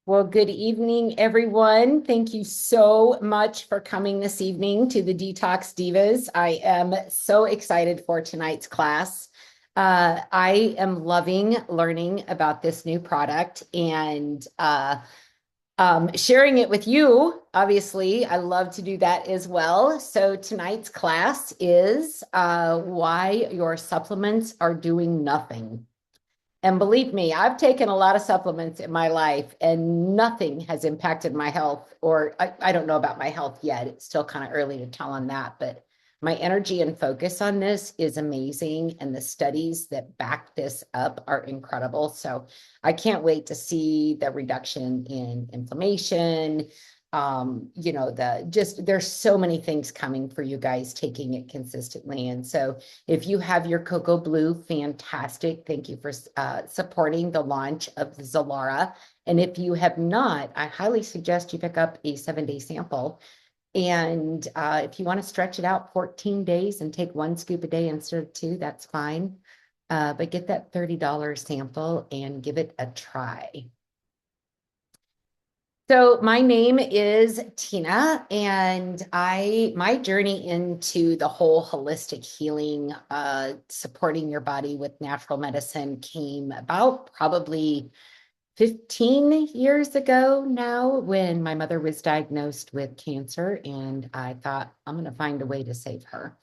Well, good evening, everyone. Thank you so much for coming this evening to the Detox Divas. I am so excited for tonight's class. I am loving learning about this new product and sharing it with you. Obviously, I love to do that as well. So tonight's class is why your supplements are doing nothing. And believe me, I've taken a lot of supplements in my life and nothing has impacted my health, or I don't know about my health yet. It's still kind of early to tell on that, but my energy and focus on this is amazing. And the studies that back this up are incredible. So I can't wait to see the reduction in inflammation. There's so many things coming for you guys taking it consistently. And so if you have your cocoBLUE, fantastic. Thank you for supporting the launch of the Zilara. And if you have not, I highly suggest you pick up a 7-day sample. And if you want to stretch it out 14 days and take 1 scoop a day instead of 2, that's fine. But get that $30 sample and give it a try. So my name is Tina, and my journey into the whole holistic healing, supporting your body with natural medicine came about probably 15 years ago now, when my mother was diagnosed with cancer, and I thought, I'm going to find a way to save her.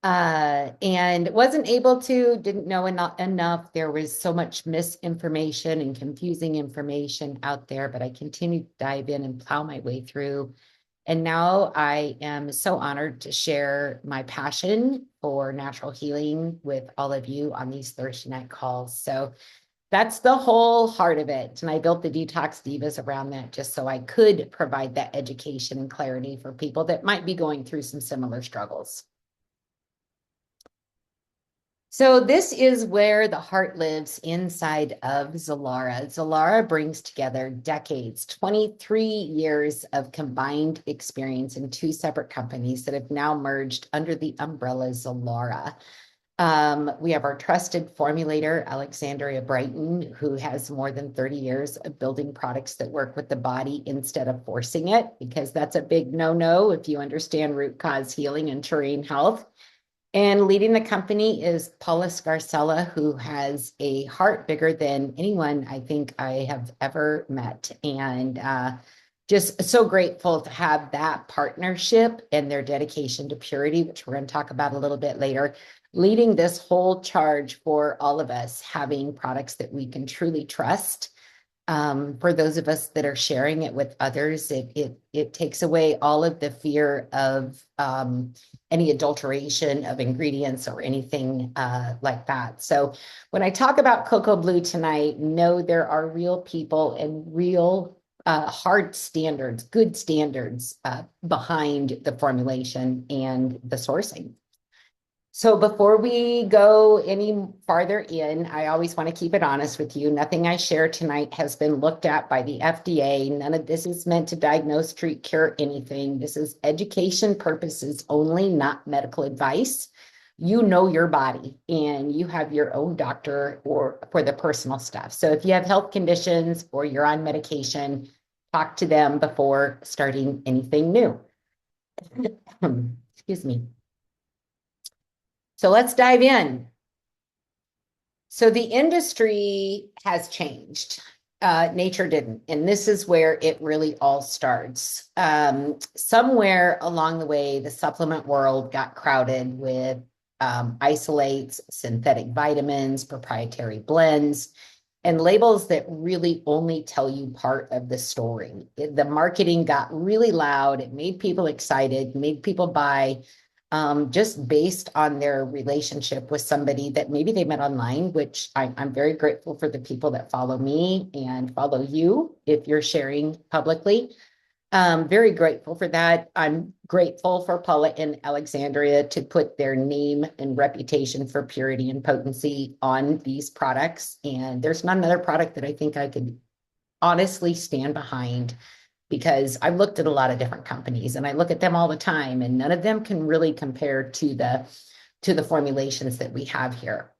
And wasn't able to, didn't know enough. There was so much misinformation and confusing information out there, but I continued to dive in and plow my way through. And now I am so honored to share my passion for natural healing with all of you on these Thursday night calls. So that's the whole heart of it. And I built the Detox Divas around that just so I could provide that education and clarity for people that might be going through some similar struggles. So this is where the heart lives, inside of Zilara. Zilara brings together decades, 23 years of combined experience in 2 separate companies that have now merged under the umbrella Zilara. We have our trusted formulator, Alexandria Brighton, who has more than 30 years of building products that work with the body instead of forcing it, because that's a big no-no if you understand root cause healing and terrain health. And leading the company is Paula Scarcella, who has a heart bigger than anyone I think I have ever met. And just so grateful to have that partnership and their dedication to purity, which we're going to talk about a little bit later, leading this whole charge for all of us, having products that we can truly trust. For those of us that are sharing it with others, it takes away all of the fear of any adulteration of ingredients or anything like that. So when I talk about cocoBLUE tonight, know there are real people and real hard standards, good standards behind the formulation and the sourcing. So before we go any farther in, I always want to keep it honest with you. Nothing I share tonight has been looked at by the FDA. None of this is meant to diagnose, treat, cure anything. This is education purposes only, not medical advice. You know your body and you have your own doctor or for the personal stuff. So if you have health conditions or you're on medication, talk to them before starting anything new. Excuse me. So let's dive in. So the industry has changed. Nature didn't. And this is where it really all starts. Somewhere along the way, the supplement world got crowded with isolates, synthetic vitamins, proprietary blends, and labels that really only tell you part of the story. The marketing got really loud. It made people excited, made people buy. Just based on their relationship with somebody that maybe they met online, which I'm very grateful for the people that follow me and follow you if you're sharing publicly. Very grateful for that. I'm grateful for Paula and Alexandria to put their name and reputation for purity and potency on these products. And there's not another product that I think I could honestly stand behind, because I've looked at a lot of different companies and I look at them all the time, and none of them can really compare to the formulations that we have here.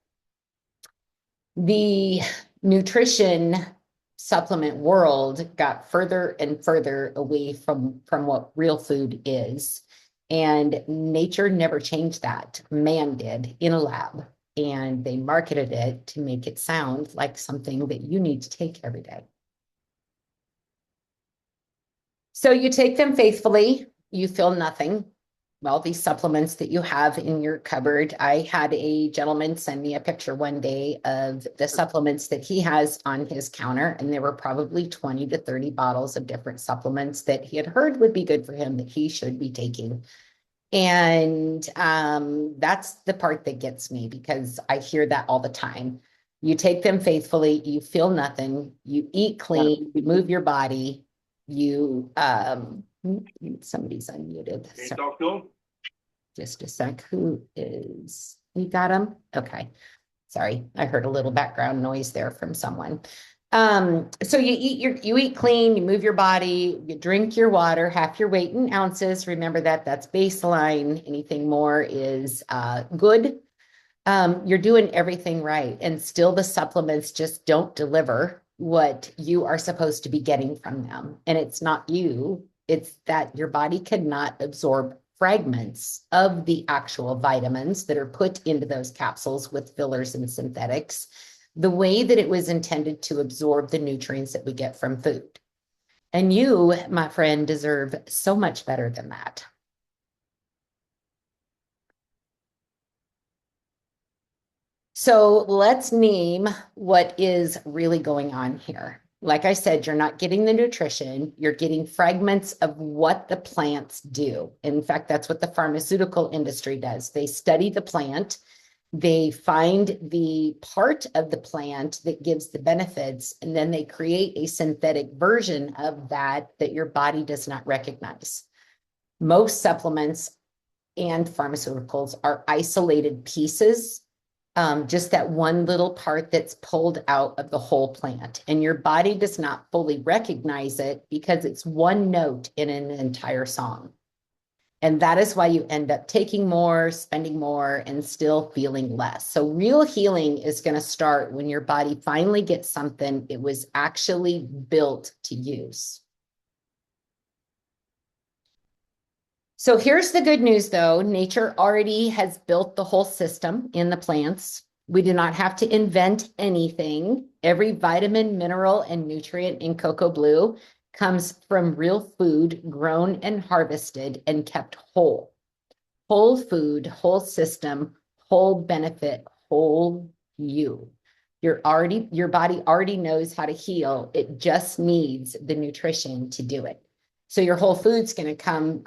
The nutrition supplement world got further and further away from what real food is. And nature never changed that. Man did in a lab. And they marketed it to make it sound like something that you need to take every day. So you take them faithfully, you feel nothing. Well, these supplements that you have in your cupboard, I had a gentleman send me a picture one day of the supplements that he has on his counter, and there were probably 20 to 30 bottles of different supplements that he had heard would be good for him that he should be taking. And that's the part that gets me, because I hear that all the time. You take them faithfully, you feel nothing, you eat clean, you move your body, you somebody's unmuted. So, just a sec. Who is, you got him? Okay. Sorry, I heard a little background noise there from someone. So you eat clean, you move your body, you drink your water, half your weight in ounces. Remember that that's baseline. Anything more is good. You're doing everything right. And still the supplements just don't deliver what you are supposed to be getting from them. And it's not you, it's that your body cannot absorb fragments of the actual vitamins that are put into those capsules with fillers and synthetics, the way that it was intended to absorb the nutrients that we get from food. And you, my friend, deserve so much better than that. So let's name what is really going on here. Like I said, you're not getting the nutrition, you're getting fragments of what the plants do. In fact, that's what the pharmaceutical industry does. They study the plant, they find the part of the plant that gives the benefits, and then they create a synthetic version of that that your body does not recognize. Most supplements and pharmaceuticals are isolated pieces, just that one little part that's pulled out of the whole plant. And your body does not fully recognize it because it's one note in an entire song. And that is why you end up taking more, spending more, and still feeling less. So real healing is going to start when your body finally gets something it was actually built to use. So here's the good news, though. Nature already has built the whole system in the plants. We do not have to invent anything. Every vitamin, mineral, and nutrient in cocoBLUE comes from real food grown and harvested and kept whole. Whole food, whole system, whole benefit, whole you. Your body already knows how to heal. It just needs the nutrition to do it. So your whole food's going to come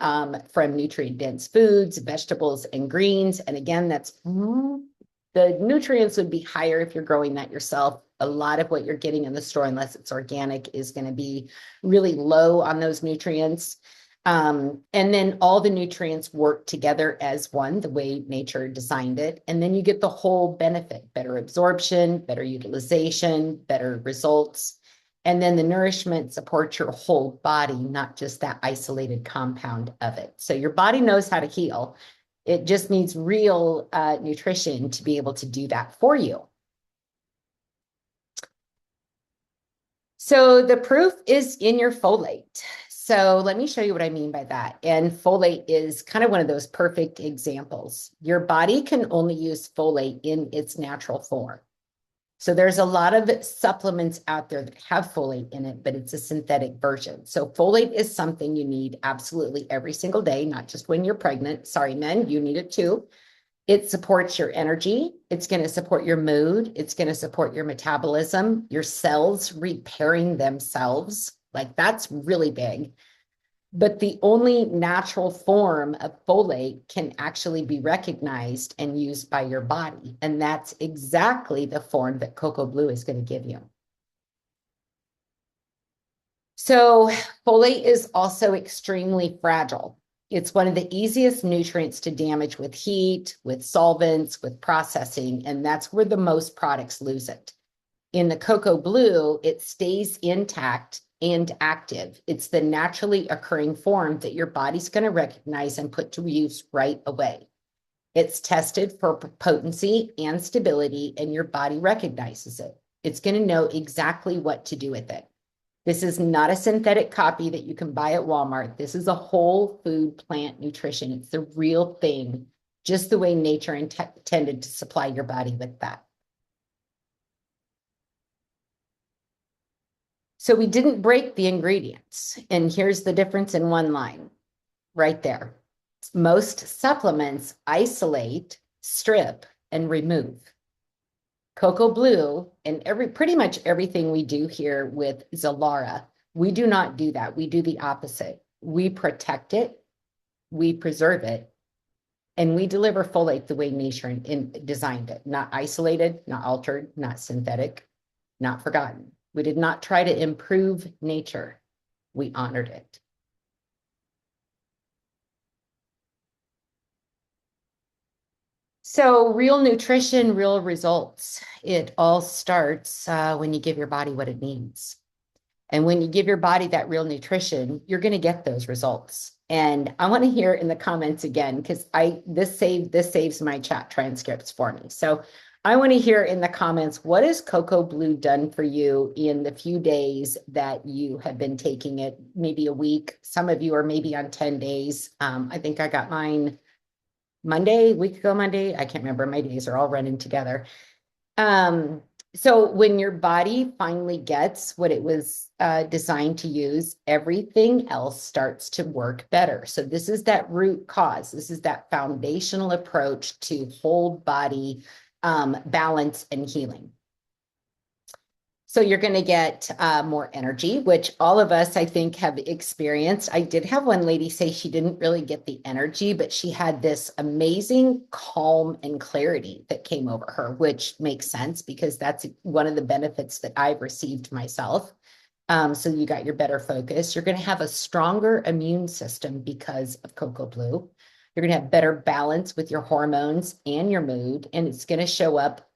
from nutrient-dense foods, vegetables, and greens. And again, that's the nutrients would be higher if you're growing that yourself. A lot of what you're getting in the store, unless it's organic, is going to be really low on those nutrients. And then all the nutrients work together as one, the way nature designed it. And then you get the whole benefit, better absorption, better utilization, better results. And then the nourishment supports your whole body, not just that isolated compound of it. So your body knows how to heal. It just needs real nutrition to be able to do that for you. So the proof is in your folate. So let me show you what I mean by that. And folate is kind of one of those perfect examples. Your body can only use folate in its natural form. So there's a lot of supplements out there that have folate in it, but it's a synthetic version. So folate is something you need absolutely every single day, not just when you're pregnant. Sorry, men, you need it too. It supports your energy. It's going to support your mood. It's going to support your metabolism, your cells repairing themselves. Like that's really big. But the only natural form of folate can actually be recognized and used by your body. And that's exactly the form that cocoBLUE is going to give you. So folate is also extremely fragile. It's one of the easiest nutrients to damage with heat, with solvents, with processing, and that's where the most products lose it. In the cocoBLUE, it stays intact and active. It's the naturally occurring form that your body's going to recognize and put to use right away. It's tested for potency and stability, and your body recognizes it. It's going to know exactly what to do with it. This is not a synthetic copy that you can buy at Walmart. This is a whole food plant nutrition. It's the real thing, just the way nature intended to supply your body with that. So we didn't break the ingredients. And here's the difference in one line right there. Most supplements isolate, strip, and remove. cocoBLUE and pretty much everything we do here with Zilara, we do not do that. We do the opposite. We protect it, we preserve it, and we deliver folate the way nature designed it, not isolated, not altered, not synthetic, not forgotten. We did not try to improve nature. We honored it. So real nutrition, real results. It all starts when you give your body what it needs. And when you give your body that real nutrition, you're going to get those results. And I want to hear in the comments again, because this saves my chat transcripts for me. So I want to hear in the comments, what has cocoBLUE done for you in the few days that you have been taking it? Maybe a week. Some of you are maybe on 10 days. I think I got mine Monday, week ago Monday. I can't remember. My days are all running together. So when your body finally gets what it was designed to use, everything else starts to work better. So this is that root cause. This is that foundational approach to whole body balance and healing. So you're going to get more energy, which all of us, I think, have experienced. I did have one lady say she didn't really get the energy, but she had this amazing calm and clarity that came over her, which makes sense because that's one of the benefits that I've received myself. So you got your better focus. You're going to have a stronger immune system because of cocoBLUE. You're going to have better balance with your hormones and your mood, and it's going to show up.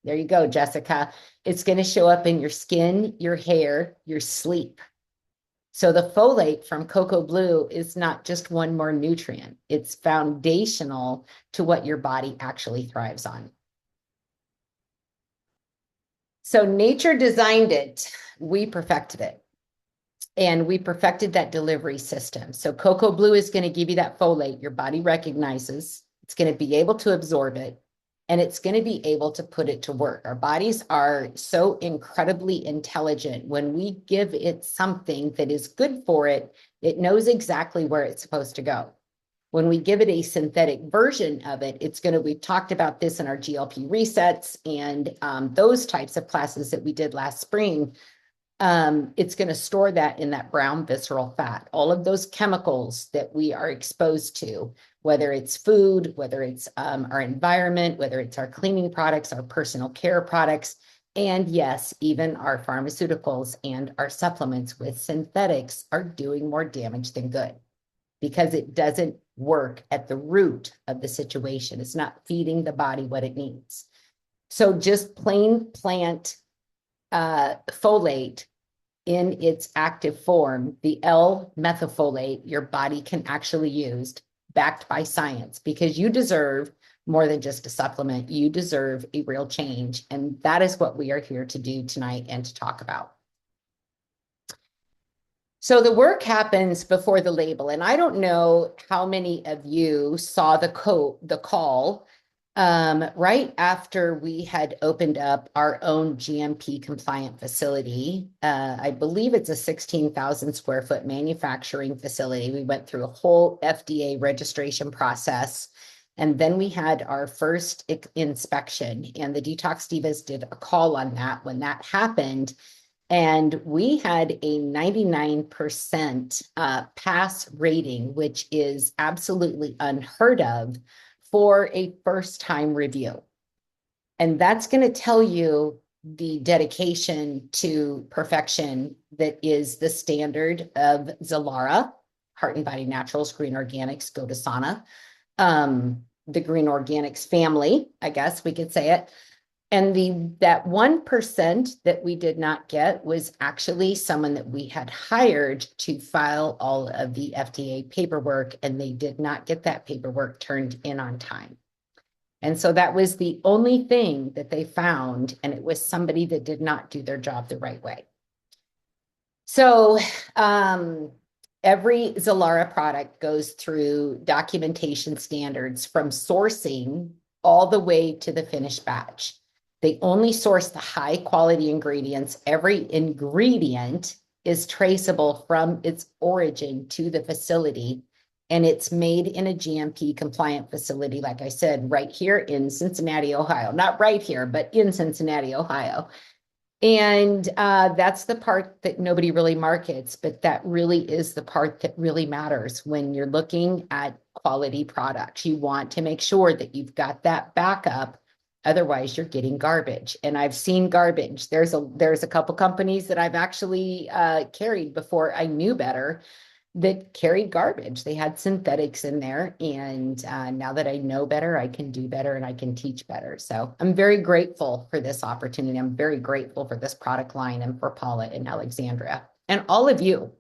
There you go, Jessica. It's going to show up in your skin, your hair, your sleep. So the folate from cocoBLUE is not just one more nutrient. It's foundational to what your body actually thrives on. So nature designed it. We perfected it. And we perfected that delivery system. So cocoBLUE is going to give you that folate your body recognizes. It's going to be able to absorb it. And it's going to be able to put it to work. Our bodies are so incredibly intelligent. When we give it something that is good for it, it knows exactly where it's supposed to go. When we give it a synthetic version of it, we've talked about this in our GLP resets and those types of classes that we did last spring. It's going to store that in that brown visceral fat. All of those chemicals that we are exposed to, whether it's food, whether it's our environment, whether it's our cleaning products, our personal care products, and yes, even our pharmaceuticals and our supplements with synthetics are doing more damage than good because it doesn't work at the root of the situation. It's not feeding the body what it needs. So just plain plant folate in its active form, the L-methylfolate, your body can actually use, backed by science, because you deserve more than just a supplement. You deserve a real change. And that is what we are here to do tonight and to talk about. So the work happens before the label. And I don't know how many of you saw the call right after we had opened up our own GMP compliant facility. I believe it's a 16,000 square foot manufacturing facility. We went through a whole FDA registration process. And then we had our first inspection, and the Detox Divas did a call on that when that happened. And we had a 99% pass rating, which is absolutely unheard of for a first-time review. And that's going to tell you the dedication to perfection that is the standard of Zilara, Heart and Body Naturals, Green Organics, Go to Sauna, the Green Organics family, I guess we could say it. And that 1% that we did not get was actually someone that we had hired to file all of the FDA paperwork, and they did not get that paperwork turned in on time. And so that was the only thing that they found, and it was somebody that did not do their job the right way. So every Zalara product goes through documentation standards from sourcing all the way to the finished batch. They only source the high quality ingredients. Every ingredient is traceable from its origin to the facility. And it's made in a GMP compliant facility, like I said, right here in Cincinnati, Ohio. Not right here, but in Cincinnati, Ohio. And that's the part that nobody really markets, but that really is the part that really matters when you're looking at quality products. You want to make sure that you've got that backup. Otherwise, you're getting garbage. And I've seen garbage. There's a couple companies that I've actually carried before I knew better that carried garbage. They had synthetics in there. And now that I know better, I can do better and I can teach better. So I'm very grateful for this opportunity. I'm very grateful for this product line and for Paula and Alexandria and all of you.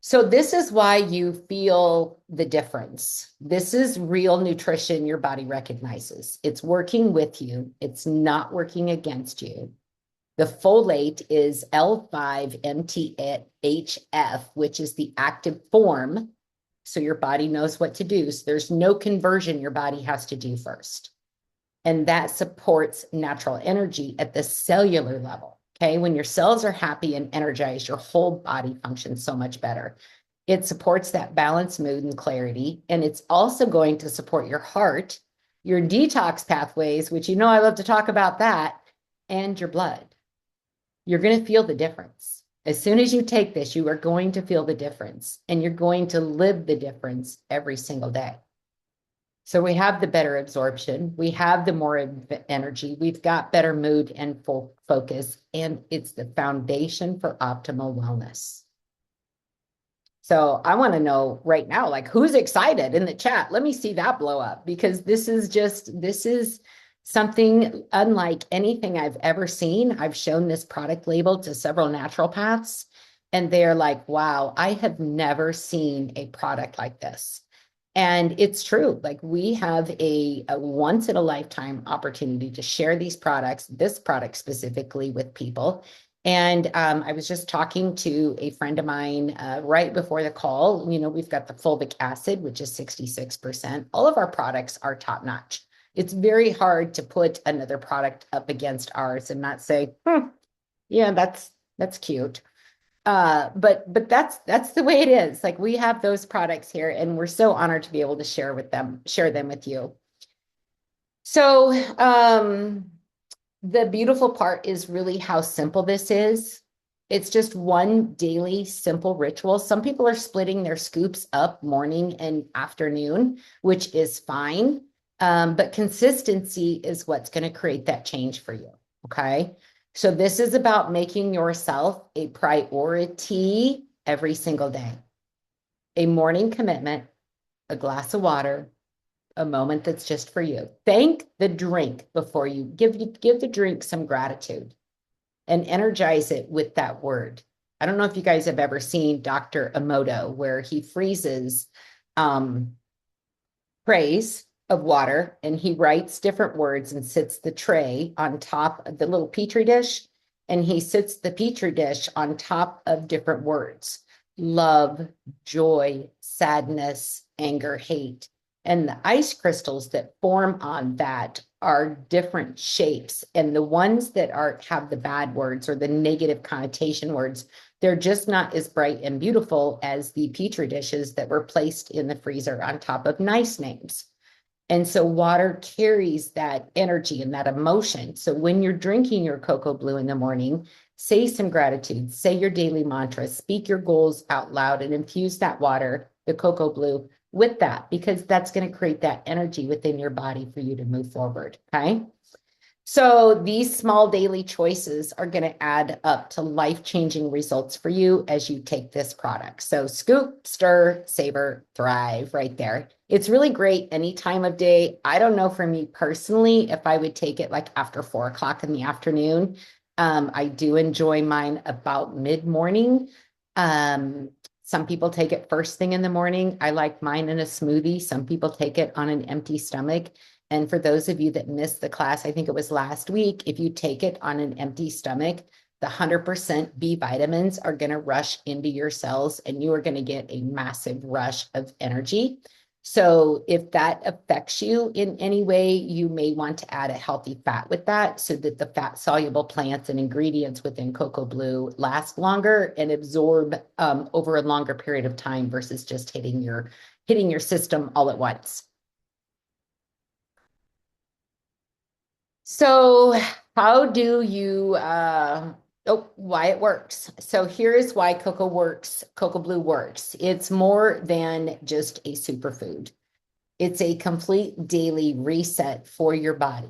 So this is why you feel the difference. This is real nutrition your body recognizes. It's working with you. It's not working against you. The folate is L5-MTHF, which is the active form. So your body knows what to do. So there's no conversion your body has to do first. And that supports natural energy at the cellular level. Okay. When your cells are happy and energized, your whole body functions so much better. It supports that balanced mood and clarity. And it's also going to support your heart, your detox pathways, which I love to talk about that, and your blood. You're going to feel the difference. As soon as you take this, you are going to feel the difference, and you're going to live the difference every single day. So we have the better absorption. We have the more energy. We've got better mood and full focus, and it's the foundation for optimal wellness. So I want to know right now, like, who's excited in the chat? Let me see that blow up, because this is something unlike anything I've ever seen. I've shown this product label to several naturopaths, and they're like, wow, I have never seen a product like this. And it's true. Like, we have a once in a lifetime opportunity to share these products, this product specifically, with people. And I was just talking to a friend of mine right before the call. We've got the fulvic acid, which is 66%. All of our products are top notch. It's very hard to put another product up against ours and not say, yeah, that's cute. But that's the way it is. Like, we have those products here, and we're so honored to be able to share them with you. So the beautiful part is really how simple this is. It's just one daily simple ritual. Some people are splitting their scoops up morning and afternoon, which is fine. But consistency is what's going to create that change for you. Okay. So this is about making yourself a priority every single day. A morning commitment, a glass of water, a moment that's just for you. Thank the drink before you give the drink some gratitude and energize it with that word. I don't know if you guys have ever seen Dr. Emoto, where he freezes trays of water, and he writes different words and sits the tray on top of the little petri dish, and he sits the petri dish on top of different words: love, joy, sadness, anger, hate. And the ice crystals that form on that are different shapes. And the ones that have the bad words or the negative connotation words, they're just not as bright and beautiful as the petri dishes that were placed in the freezer on top of nice names. And so water carries that energy and that emotion. So when you're drinking your cocoBLUE in the morning, say some gratitude, say your daily mantra, speak your goals out loud, and infuse that water, the cocoBLUE, with that, because that's going to create that energy within your body for you to move forward. Okay. So these small daily choices are going to add up to life-changing results for you as you take this product. So scoop, stir, savor, thrive, right there. It's really great any time of day. I don't know, for me personally, if I would take it like after 4 o'clock in the afternoon. I do enjoy mine about mid-morning. Some people take it first thing in the morning. I like mine in a smoothie. Some people take it on an empty stomach. And for those of you that missed the class, I think it was last week, if you take it on an empty stomach, the 100% B vitamins are going to rush into your cells and you are going to get a massive rush of energy. So if that affects you in any way, you may want to add a healthy fat with that so that the fat soluble plants and ingredients within cocoBLUE last longer and absorb over a longer period of time versus just hitting your system all at once. So how do you why it works. So here's why cocoBLUE works. It's more than just a superfood. It's a complete daily reset for your body.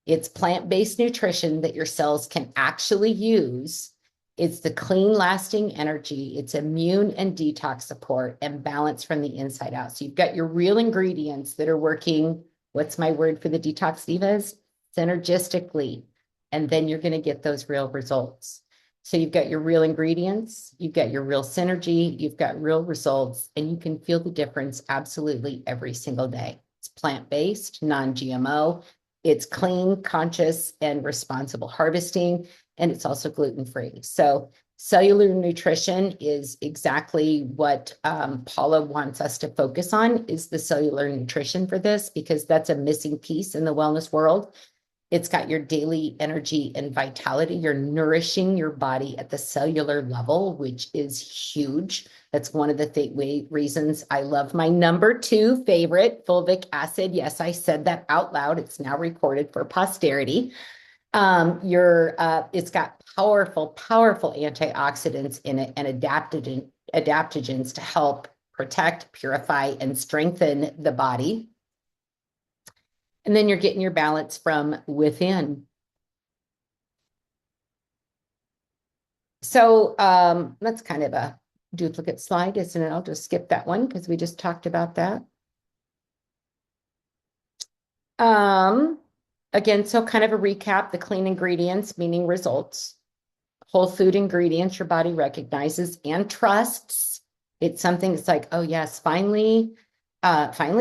It's plant-based nutrition that your cells can actually use. It's the clean, lasting energy. It's immune and detox support and balance from the inside out. So you've got your real ingredients that are working. What's my word for the detox divas? Synergistically. And then you're going to get those real results. So you've got your real ingredients, you've got your real synergy, you've got real results, and you can feel the difference absolutely every single day. It's plant-based, non-GMO. It's clean, conscious, and responsible harvesting, and it's also gluten-free. So cellular nutrition is exactly what Paula wants us to focus on, is the cellular nutrition for this, because that's a missing piece in the wellness world. It's got your daily energy and vitality. You're nourishing your body at the cellular level, which is huge. That's one of the reasons I love my number 2 favorite, fulvic acid. Yes, I said that out loud. It's now recorded for posterity. It's got powerful antioxidants in it and adaptogens to help protect, purify, and strengthen the body. And then you're getting your balance from within. So that's kind of a duplicate slide, isn't it? I'll just skip that one because we just talked about that. Again, so kind of a recap, the clean ingredients, meaning results. Whole food ingredients your body recognizes and trusts. It's something that's like, oh yes, finally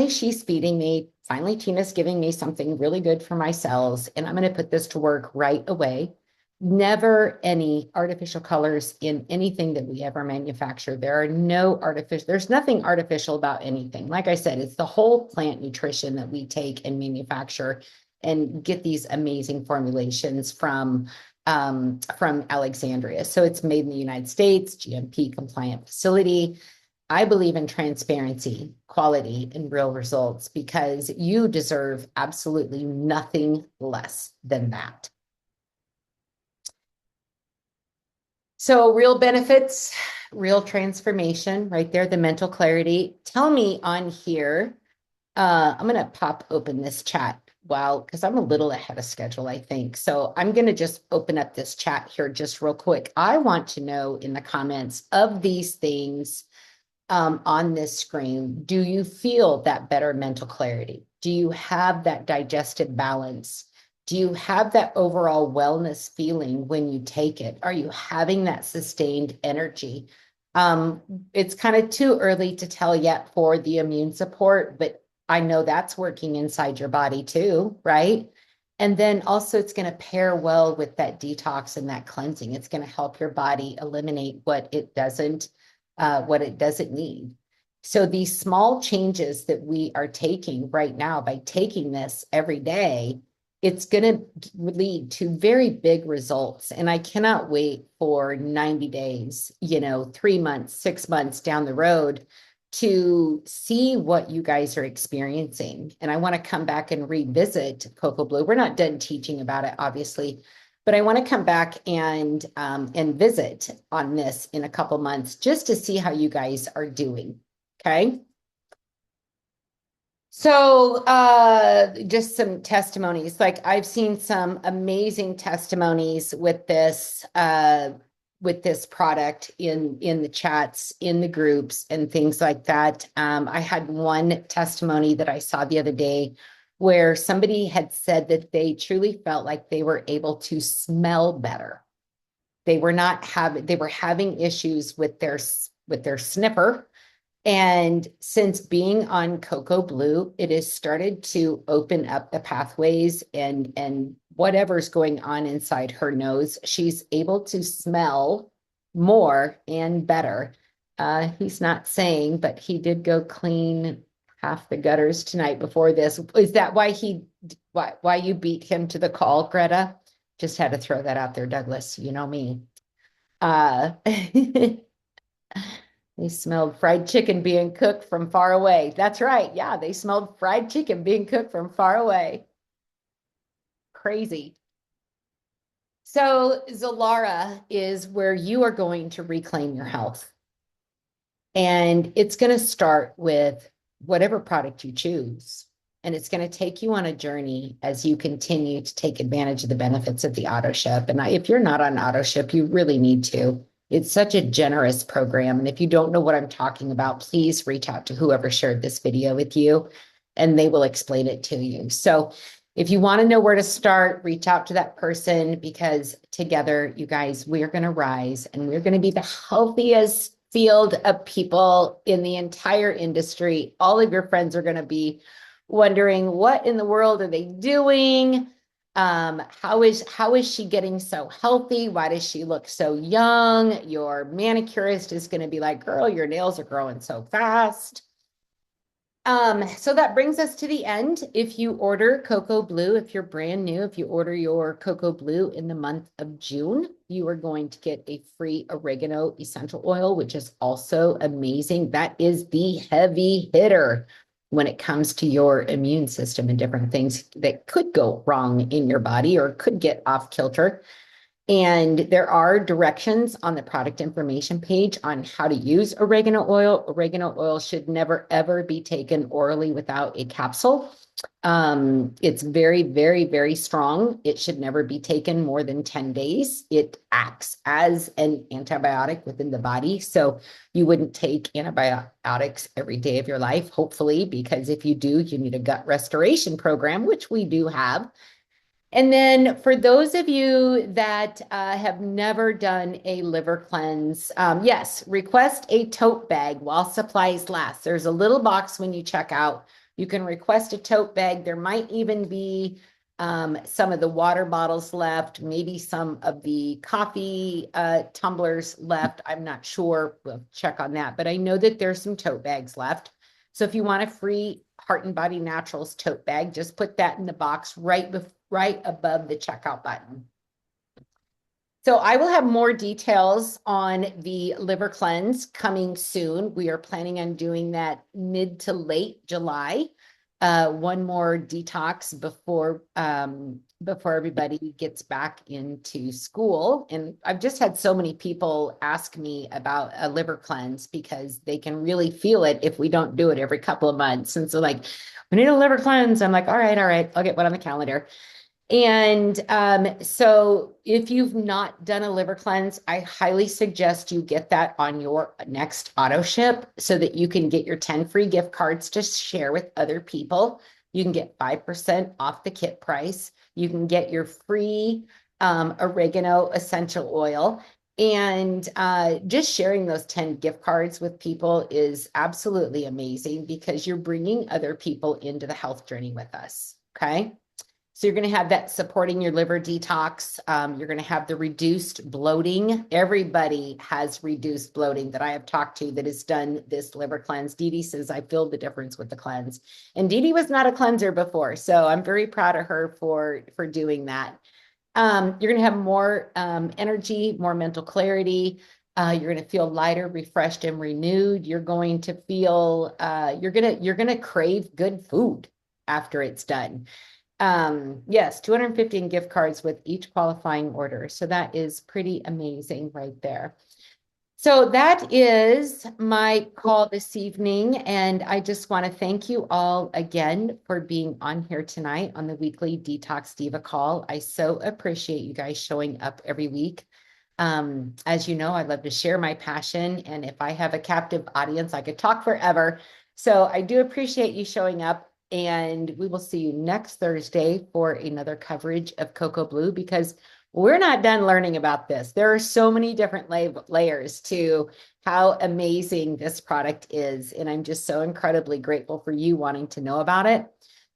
she's feeding me. Finally, Tina's giving me something really good for my cells, and I'm going to put this to work right away. Never any artificial colors in anything that we ever manufacture. There's nothing artificial about anything. Like I said, it's the whole plant nutrition that we take and manufacture and get these amazing formulations from Alexandria. So it's made in the United States, GMP compliant facility. I believe in transparency, quality, and real results because you deserve absolutely nothing less than that. So real benefits, real transformation, right there, the mental clarity. Tell me on here, I'm going to pop open this chat because I'm a little ahead of schedule, I think. So I'm going to just open up this chat here just real quick. I want to know in the comments of these things on this screen, do you feel that better mental clarity? Do you have that digestive balance? Do you have that overall wellness feeling when you take it? Are you having that sustained energy? It's kind of too early to tell yet for the immune support, but I know that's working inside your body too, right? And then also it's going to pair well with that detox and that cleansing. It's going to help your body eliminate what it doesn't need. So these small changes that we are taking right now by taking this every day, it's going to lead to very big results. And I cannot wait for 90 days, 3 months, 6 months down the road to see what you guys are experiencing. And I want to come back and revisit cocoBLUE. We're not done teaching about it, obviously, but I want to come back and visit on this in a couple months just to see how you guys are doing. Okay. So just some testimonies. Like I've seen some amazing testimonies with this product in the chats, in the groups, and things like that. I had one testimony that I saw the other day where somebody had said that they truly felt like they were able to smell better. They were having issues with with their sniffer. And since being on cocoBLUE, it has started to open up the pathways and whatever's going on inside her nose, she's able to smell more and better. He's not saying, but he did go clean half the gutters tonight before this. Is that why you beat him to the call, Greta? Just had to throw that out there, Douglas. You know me. They smelled fried chicken being cooked from far away. That's right. Yeah, they smelled fried chicken being cooked from far away. Crazy. So Zilara is where you are going to reclaim your health. And it's going to start with whatever product you choose. And it's going to take you on a journey as you continue to take advantage of the benefits of the auto ship. And if you're not on auto ship, you really need to. It's such a generous program. And if you don't know what I'm talking about, please reach out to whoever shared this video with you, and they will explain it to you. So if you want to know where to start, reach out to that person, because together, you guys, we're going to rise and we're going to be the healthiest field of people in the entire industry. All of your friends are going to be wondering, what in the world are they doing? How is she getting so healthy? Why does she look so young? Your manicurist is going to be like, girl, your nails are growing so fast. So that brings us to the end. If you order cocoBLUE, if you're brand new, if you order your cocoBLUE in the month of June, you are going to get a free oregano essential oil, which is also amazing. That is the heavy hitter when it comes to your immune system and different things that could go wrong in your body or could get off kilter. And there are directions on the product information page on how to use oregano oil. Oregano oil should never, ever be taken orally without a capsule. It's very, very, very strong. It should never be taken more than 10 days. It acts as an antibiotic within the body. So you wouldn't take antibiotics every day of your life, hopefully, because if you do, you need a gut restoration program, which we do have. And then for those of you that have never done a liver cleanse, yes, request a tote bag while supplies last. There's a little box when you check out. You can request a tote bag. There might even be some of the water bottles left, maybe some of the coffee tumblers left. I'm not sure. We'll check on that. But I know that there's some tote bags left. So if you want a free Heart and Body Naturals tote bag, just put that in the box right above the checkout button. So I will have more details on the liver cleanse coming soon. We are planning on doing that mid to late July. One more detox before everybody gets back into school. And I've just had so many people ask me about a liver cleanse because they can really feel it if we don't do it every couple of months. And so like, we need a liver cleanse. I'm like, all right, I'll get one on the calendar. And so if you've not done a liver cleanse, I highly suggest you get that on your next auto ship so that you can get your 10 free gift cards to share with other people. You can get 5% off the kit price. You can get your free oregano essential oil. And just sharing those 10 gift cards with people is absolutely amazing because you're bringing other people into the health journey with us. Okay. So you're going to have that supporting your liver detox. You're going to have the reduced bloating. Everybody has reduced bloating that I have talked to that has done this liver cleanse. Dee Dee says, I feel the difference with the cleanse. And Dee Dee was not a cleanser before. So I'm very proud of her for doing that. You're going to have more energy, more mental clarity. You're going to feel lighter, refreshed, and renewed. You're going to feel, you're going to crave good food after it's done. Yes, 250 gift cards with each qualifying order. So that is pretty amazing right there. So that is my call this evening. And I just want to thank you all again for being on here tonight on the weekly Detox Diva call. I so appreciate you guys showing up every week. As you know, I love to share my passion. And if I have a captive audience, I could talk forever. So I do appreciate you showing up. And we will see you next Thursday for another coverage of cocoBLUE because We're not done learning about this. There are so many different layers to how amazing this product is. And I'm just so incredibly grateful for you wanting to know about it.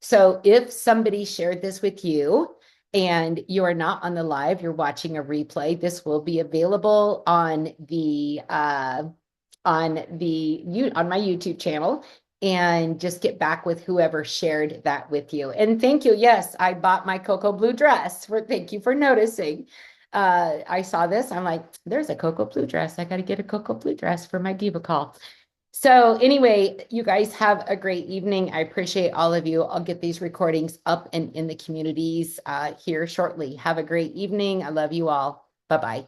So if somebody shared this with you and you are not on the live, you're watching a replay, this will be available on my YouTube channel, and just get back with whoever shared that with you. And thank you. Yes, I bought my cocoBLUE dress. Thank you for noticing. I saw this. I'm like, there's a cocoBLUE dress. I got to get a cocoBLUE dress for my diva call. So anyway, you guys have a great evening. I appreciate all of you. I'll get these recordings up and in the communities here shortly. Have a great evening. I love you all. Bye-bye.